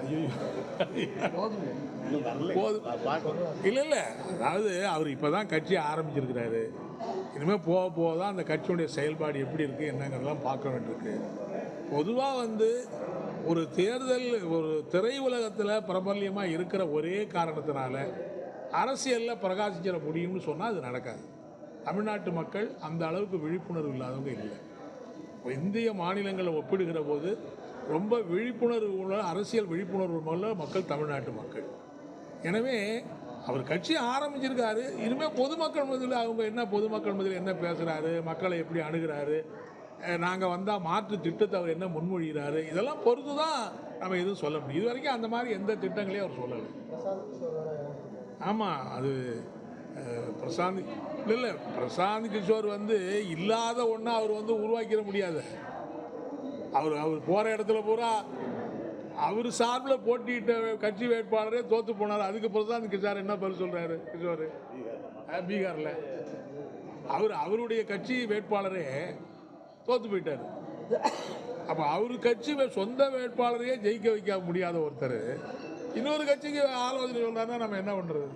ஐயோ இல்லை இல்லை, அதாவது அவர் இப்போ தான் கட்சி ஆரம்பிச்சிருக்கிறாரு. இனிமேல் போக போக தான் அந்த கட்சியுடைய செயல்பாடு எப்படி இருக்குது என்னங்கிறதெல்லாம் பார்க்க வேண்டியிருக்கு. பொதுவாக ஒரு தேர்தல் ஒரு திரையுலகத்தில் பிரபல்யமாக இருக்கிற ஒரே காரணத்தினால அரசியலில் பிரகாசிச்சிட முடியும்னு சொன்னால் அது நடக்காது. தமிழ்நாட்டு மக்கள் அந்த அளவுக்கு விழிப்புணர்வு இல்லாதவங்க இல்லை. இந்திய மாநிலங்களை ஒப்பிடுகிற போது ரொம்ப விழிப்புணர்வு உள்ள அரசியல் விழிப்புணர்வு உள்ள மக்கள் தமிழ்நாட்டு மக்கள். எனவே அவர் கட்சி ஆரம்பிச்சிருக்காரு. இனிமேல் பொதுமக்கள் மத்தியில் அவங்க என்ன பொதுமக்கள் மத்தியில் என்ன பேசுகிறாரு, மக்களை எப்படி அணுகிறாரு, நாங்கள் வந்தால் மாற்று திட்டத்தை அவர் என்ன முன்மொழிகிறாரு, இதெல்லாம் பொறுத்து தான் நம்ம எதுவும் சொல்ல முடியும். இது வரைக்கும் அந்த மாதிரி எந்த திட்டங்களையும் அவர் சொல்லலை. ஆமாம், அது பிரசாந்த் இல்லை பிரசாந்த் கிஷோர் இல்லாத ஒன்றா அவர் உருவாக்கிட முடியாது. அவர் போகிற இடத்துல பூரா அவர் சார்பில் போட்டியிட்ட கட்சி வேட்பாளரே தோற்று போனார். அதுக்கு பிரசாந்த் கிஷோர் என்ன பதில் சொல்கிறாரு? கிஷோர் பீகாரில் அவருடைய கட்சி வேட்பாளரே தோற்று போயிட்டார். அப்போ அவர் கட்சி சொந்த வேட்பாளரையே ஜெயிக்க வைக்க முடியாத ஒருத்தர் இன்னொரு கட்சிக்கு ஆலோசனை சொல்கிறாருன்னா நம்ம என்ன பண்ணுறது?